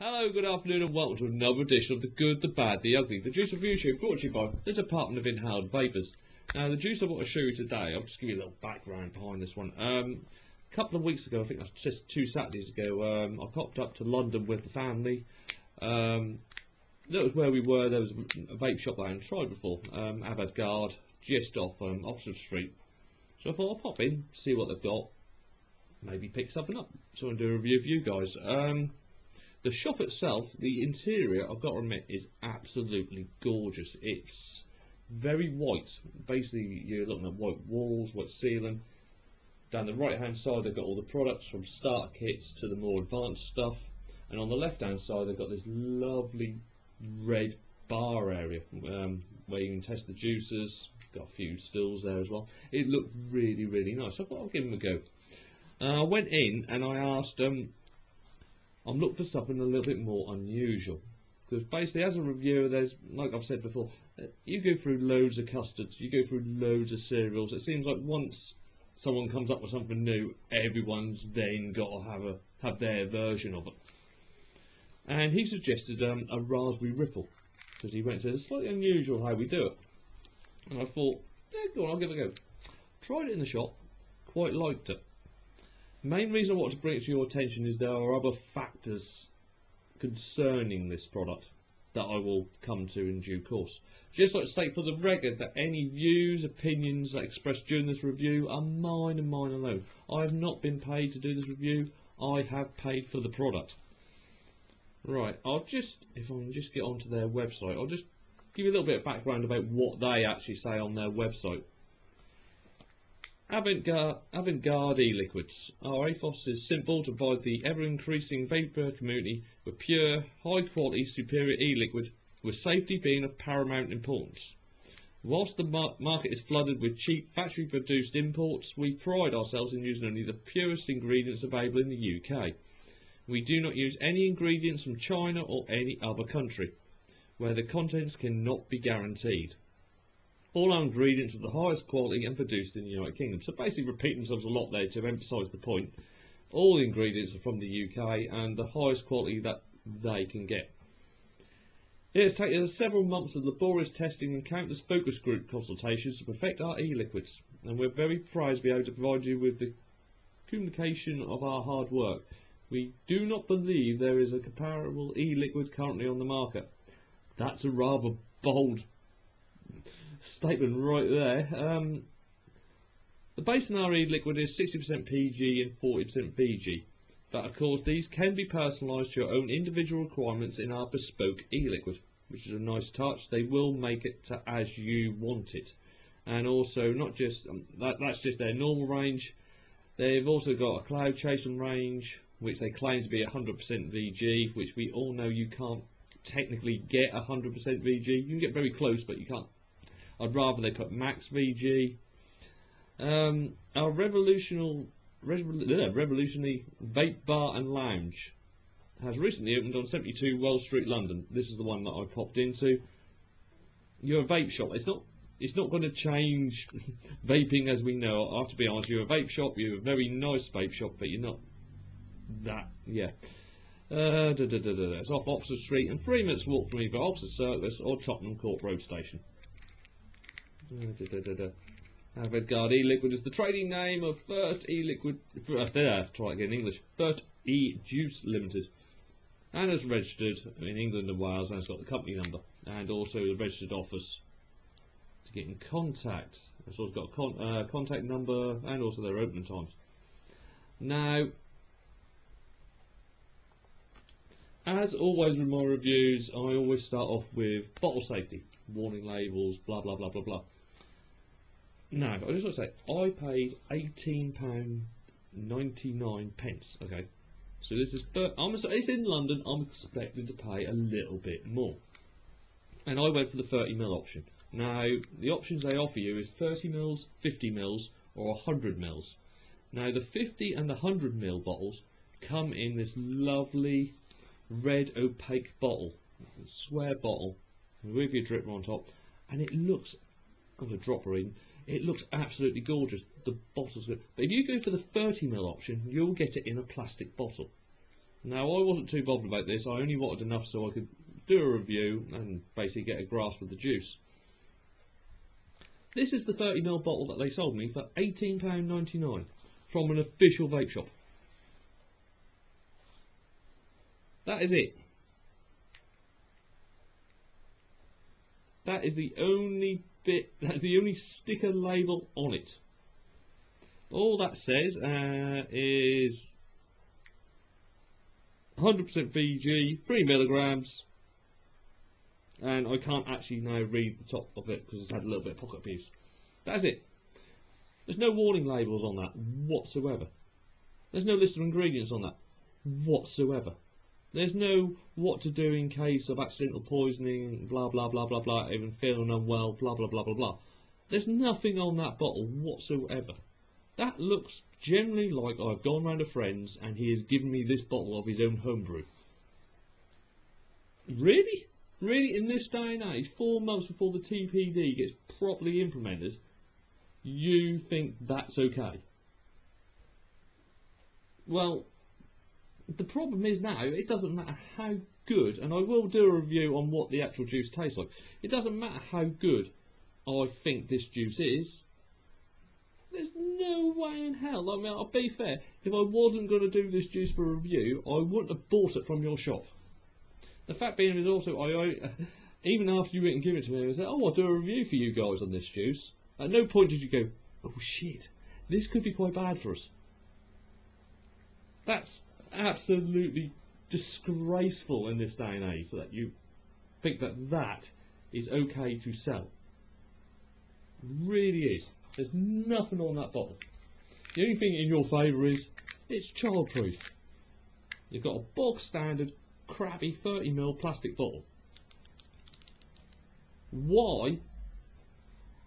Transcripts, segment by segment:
Hello, good afternoon and welcome to another edition of The Good, The Bad, The Ugly, the Juice Review Show brought to you by the Department of Inhaled Vapours. Now the juice I want to show you today, I'll just give you a little background behind this one. A couple of weeks ago, I think that's just 2 Saturdays ago, I popped up to London with the family. That was where we were. There was a vape shop that I hadn't tried before, Avant Garde, just off Oxford Street. So I thought I'll pop in, see what they've got, maybe pick something up, so I'll do a review for you guys. The shop itself, the interior, I've got to admit, is absolutely gorgeous. It's very white. Basically, you're looking at white walls, white ceiling. Down the right-hand side, they've got all the products from starter kits to the more advanced stuff. And on the left-hand side, they've got this lovely red bar area where you can test the juices. Got a few stills there as well. It looked really, really nice. I thought I'll give them a go. I went in and I asked I'm looking for something a little bit more unusual, because basically as a reviewer, there's, like I've said before, you go through loads of custards, you go through loads of cereals. It seems like once someone comes up with something new, everyone's then got to have their version of it. And he suggested a raspberry ripple, because he went to it's slightly unusual how we do it. And I thought, yeah, go on, I'll give it a go. Tried it in the shop, quite liked it. Main reason I want to bring it to your attention is there are other factors concerning this product that I will come to in due course. Just like to state for the record that any views, opinions that expressed during this review are mine and mine alone. I have not been paid to do this review. I have paid for the product. Right, if I can just get onto their website, I'll just give you a little bit of background about what they actually say on their website. Avant Garde e-liquids. Our ethos is simple: to provide the ever-increasing vapor community with pure, high-quality, superior e-liquid, with safety being of paramount importance. Whilst the market is flooded with cheap, factory-produced imports, we pride ourselves in using only the purest ingredients available in the UK. We do not use any ingredients from China or any other country, where the contents cannot be guaranteed. All our ingredients are the highest quality and produced in the United Kingdom. So basically repeating themselves a lot there to emphasise the point. All the ingredients are from the UK and the highest quality that they can get. It has taken us several months of laborious testing and countless focus group consultations to perfect our e-liquids, and we're very proud to be able to provide you with the communication of our hard work. We do not believe there is a comparable e-liquid currently on the market. That's a rather bold statement right there. The base in our e-liquid is 60% PG and 40% VG, but of course these can be personalised to your own individual requirements in our bespoke e-liquid, which is a nice touch. They will make it to as you want it, and also not just that's just their normal range. They've also got a cloud chasing range, which they claim to be 100% VG, which we all know you can't technically get 100% VG. You can get very close, but you can't. I'd rather they put max VG. Our revolutionary vape bar and lounge has recently opened on 72 Wells Street, London. This is the one that I popped into. You're a vape shop. It's not going to change vaping as we know it. I have to be honest. You're a vape shop. You're a very nice vape shop, but you're not that. Yeah. It's off Oxford Street and 3 minutes walk from either Oxford Circus or Tottenham Court Road Station. Avant Garde e-liquid is the trading name of First E-liquid. Try again in English. First E-Juice Limited, and is registered in England and Wales, and it's got the company number and also the registered office to get in contact. It's also got a contact number and also their opening times. Now, as always with my reviews, I always start off with bottle safety, warning labels, blah blah blah blah blah. Now, I just want to say, I paid £18.99. Okay, so this is, it's in London. I'm expecting to pay a little bit more, and I went for the 30ml option. Now, the options they offer you is 30ml, 50ml, or 100ml. Now, the 50 and the 100ml bottles come in this lovely red opaque bottle, square bottle with your dripper on top, and it looks, I'm going to drop her in, it looks absolutely gorgeous. The bottle's good, but if you go for the 30ml option, you'll get it in a plastic bottle. Now, I wasn't too bothered about this. I only wanted enough so I could do a review and basically get a grasp of the juice. This is the 30ml bottle that they sold me for £18.99 from an official vape shop. That is it. That is the only bit, that's the only sticker label on it. All that says is 100% VG, 3 milligrams, and I can't actually now read the top of it because it's had a little bit of pocket abuse. That's it. There's no warning labels on that whatsoever. There's no list of ingredients on that whatsoever. There's no what to do in case of accidental poisoning, blah blah blah blah blah, even feeling unwell, blah blah blah blah blah. There's nothing on that bottle whatsoever. That looks generally like I've gone round to friends and he has given me this bottle of his own homebrew. Really? Really, in this day and age, 4 months before the TPD gets properly implemented, you think that's okay? Well, the problem is now, it doesn't matter how good, and I will do a review on what the actual juice tastes like. It doesn't matter how good I think this juice is. There's no way in hell. I mean, I'll be fair, if I wasn't going to do this juice for a review, I wouldn't have bought it from your shop. The fact being is also, even after you went and give it to me, I said, oh, I'll do a review for you guys on this juice. At no point did you go, oh shit, this could be quite bad for us. That's absolutely disgraceful in this day and age, so that you think that that is okay to sell. It really is. There's nothing on that bottle. The only thing in your favour is it's childproof. You've got a bog standard crappy 30ml plastic bottle. Why,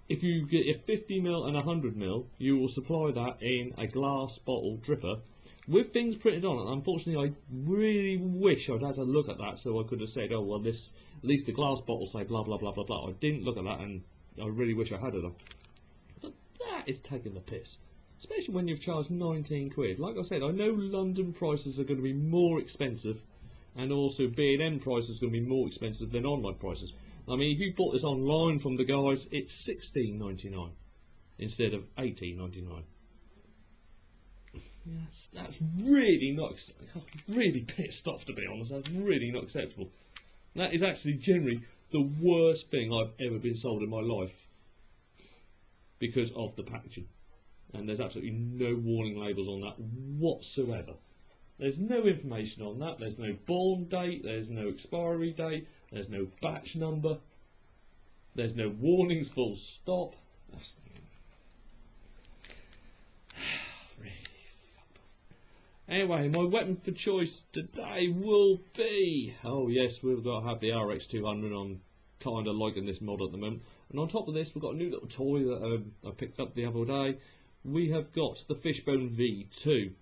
if you get a 50ml and 100ml, you will supply that in a glass bottle dripper with things printed on it? Unfortunately, I really wish I'd had a look at that so I could have said, oh well, this, at least the glass bottles say blah blah blah blah blah. I didn't look at that, and I really wish I had it. But that is taking the piss, especially when you've charged 19 quid. Like I said, I know London prices are going to be more expensive, and also B&M prices are going to be more expensive than online prices. I mean, if you bought this online from the guys, it's £16.99 instead of £18.99. Yes, that's really not. I'm really pissed off, to be honest. That's really not acceptable. That is actually generally the worst thing I've ever been sold in my life because of the packaging. And there's absolutely no warning labels on that whatsoever. There's no information on that. There's no born date. There's no expiry date. There's no batch number. There's no warnings, full stop. That's really fucked off. Anyway, my weapon for choice today will be... oh yes, we've got to have the RX200. I'm kind of liking this mod at the moment. And on top of this, we've got a new little toy that I picked up the other day. We have got the Fishbone V2.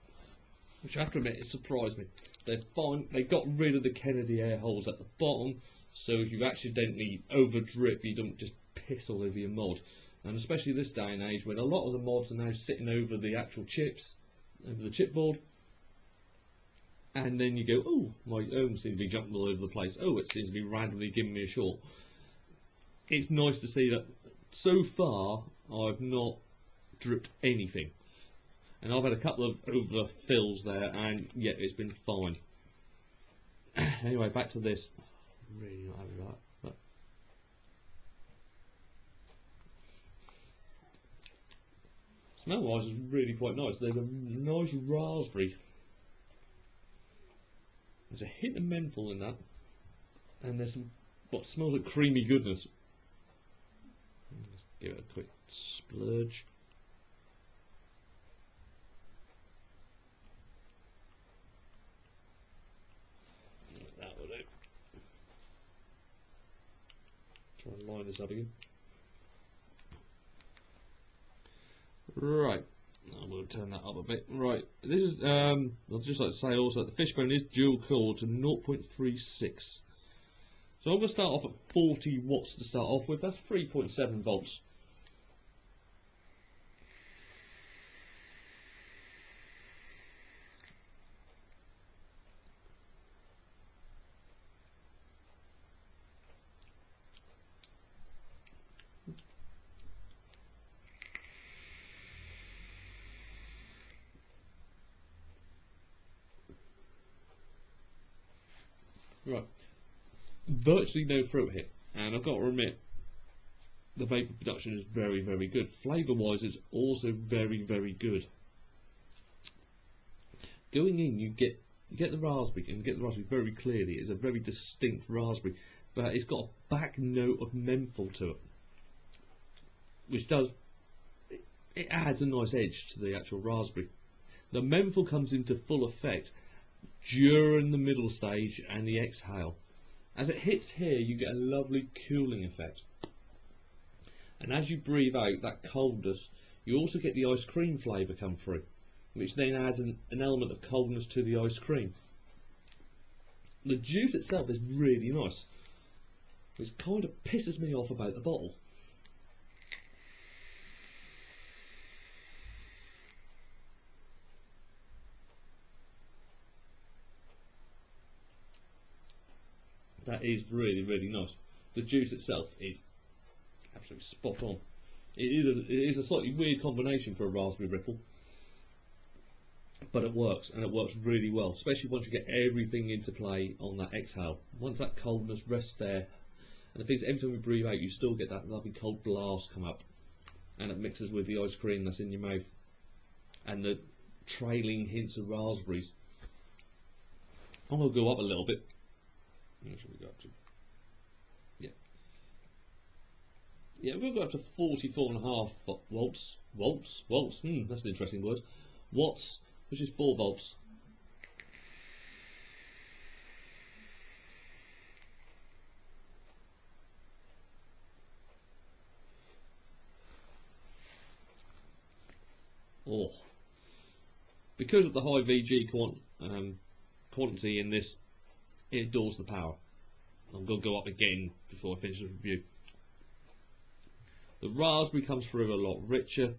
Which I have to admit, it surprised me. They got rid of the Kennedy air holes at the bottom, so if you accidentally over drip, you don't just piss all over your mod. And especially this day and age, when a lot of the mods are now sitting over the actual chips, over the chipboard, and then you go, oh, my ohm seems to be jumping all over the place. Oh, it seems to be randomly giving me a short. It's nice to see that so far I've not dripped anything. And I've had a couple of overfills there, and yeah, it's been fine. Anyway, back to this. I'm really not happy with that. But smell-wise, it's really quite nice. There's a nice raspberry. There's a hint of menthol in that, and there's some what smells like creamy goodness. Let's give it a quick splurge. Try and line this up again. Right, I'm going to turn that up a bit. Right, this is, I'd just like to say also that the Fishbone is dual cooled to 0.36. So I'm going to start off at 40 watts to start off with. That's 3.7 volts. Right, virtually no fruit here, and I've got to admit, the vapour production is very, very good. Flavour wise, it's also very, very good. Going in, you get the raspberry, and you get the raspberry very clearly. It's a very distinct raspberry, but it's got a back note of menthol to it, which does, it adds a nice edge to the actual raspberry. The menthol comes into full effect during the middle stage and the exhale. As it hits here, you get a lovely cooling effect. And as you breathe out that coldness, you also get the ice cream flavour come through, which then adds an element of coldness to the ice cream. The juice itself is really nice, which kind of pisses me off about the bottle. That is really, really nice. The juice itself is absolutely spot on. It is a slightly weird combination for a raspberry ripple, but it works, and it works really well, especially once you get everything into play on that exhale. Once that coldness rests there, and the thing is, every time you breathe out, you still get that lovely cold blast come up, and it mixes with the ice cream that's in your mouth, and the trailing hints of raspberries. I'm going to go up a little bit. What should we go up to? Yeah, we'll go up to 44.5 volts. Volts? That's an interesting word. Watts, which is 4 volts. Oh. Because of the high VG quantity in this, it adores the power. I'm going to go up again before I finish the review. The raspberry comes through a lot richer,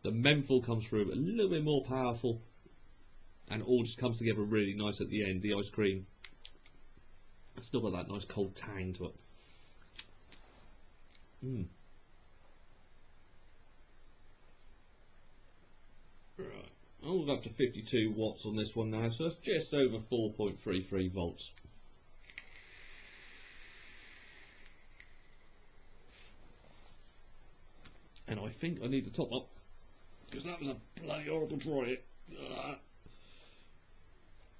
the menthol comes through a little bit more powerful, and all just comes together really nice at the end. The ice cream, it's still got that nice cold tang to it. Right, I'll go up to 52 watts on this one now, so that's just over 4.33 volts. And I think I need to top up, because that was a bloody horrible try.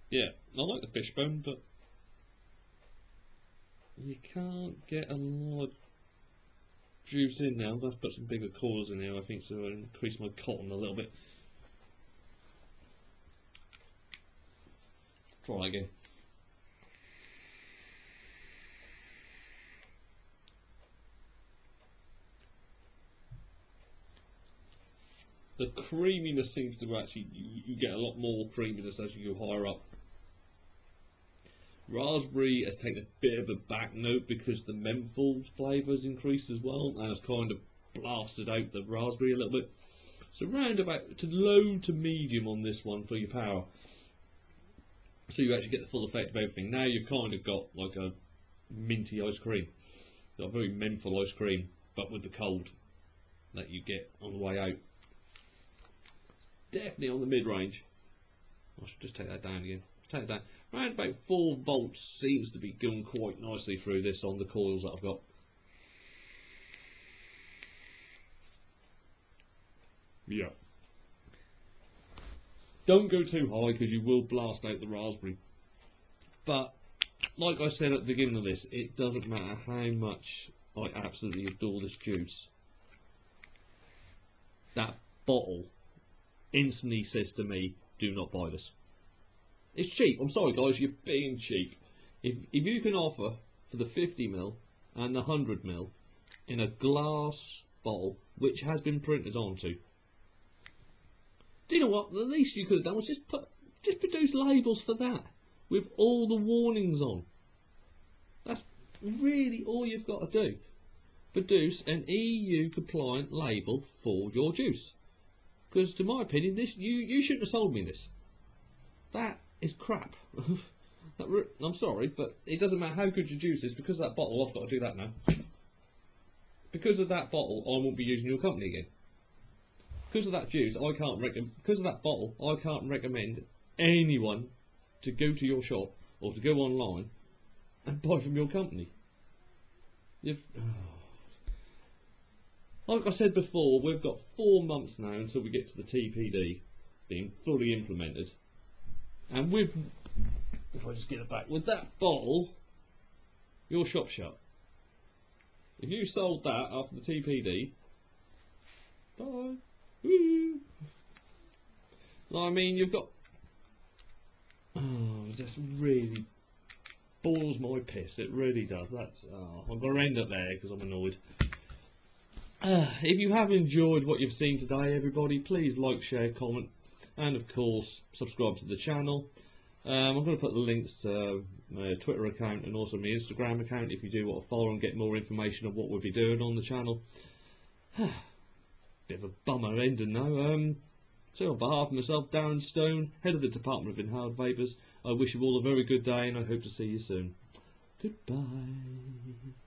Yeah, I like the fishbone, but you can't get a lot of juice in now. I'm going to put some bigger cores in here, I think, to increase my cotton a little bit. Try again. The creaminess seems to actually, you get a lot more creaminess as you go higher up. Raspberry has taken a bit of a back note because the menthol flavour has increased as well, and has kind of blasted out the raspberry a little bit. So round about to low to medium on this one for your power. So you actually get the full effect of everything. Now you've kind of got like a minty ice cream. Got a very menthol ice cream, but with the cold that you get on the way out. Definitely on the mid-range. I should just take that down again. Take it down. Around about 4 volts seems to be going quite nicely through this on the coils that I've got. Yeah. Don't go too high because you will blast out the raspberry. But, like I said at the beginning of this, it doesn't matter how much I absolutely adore this juice. That bottle instantly says to me, do not buy this. It's cheap. I'm sorry guys, you're being cheap. If you can offer for the 50ml and the 100ml in a glass bottle, which has been printed onto, do you know what? The least you could have done was just produce labels for that with all the warnings on. That's really all you've got to do. Produce an EU compliant label for your juice. Because to my opinion, this you shouldn't have sold me this. That is crap. I'm sorry, but it doesn't matter how good your juice is, because of that bottle, I've got to do that now. Because of that bottle, I won't be using your company again. Because of that juice, because of that bottle, I can't recommend anyone to go to your shop or to go online and buy from your company. Like I said before, we've got 4 months now until we get to the TPD being fully implemented. And with, if I just get it back, with that bottle, your shop's shut. If you sold that after the TPD, bye. Woo. I mean, you've got, it just really boils my piss. It really does. That's, I'm going to end it there because I'm annoyed. If you have enjoyed what you've seen today, everybody, please like, share, comment, and of course subscribe to the channel. I'm going to put the links to my Twitter account and also my Instagram account if you do want to follow and get more information on what we'll be doing on the channel. Bit of a bummer ending though. So on behalf of myself, Darren Stone, head of the Department of Inhaled Vapours, I wish you all a very good day and I hope to see you soon. Goodbye.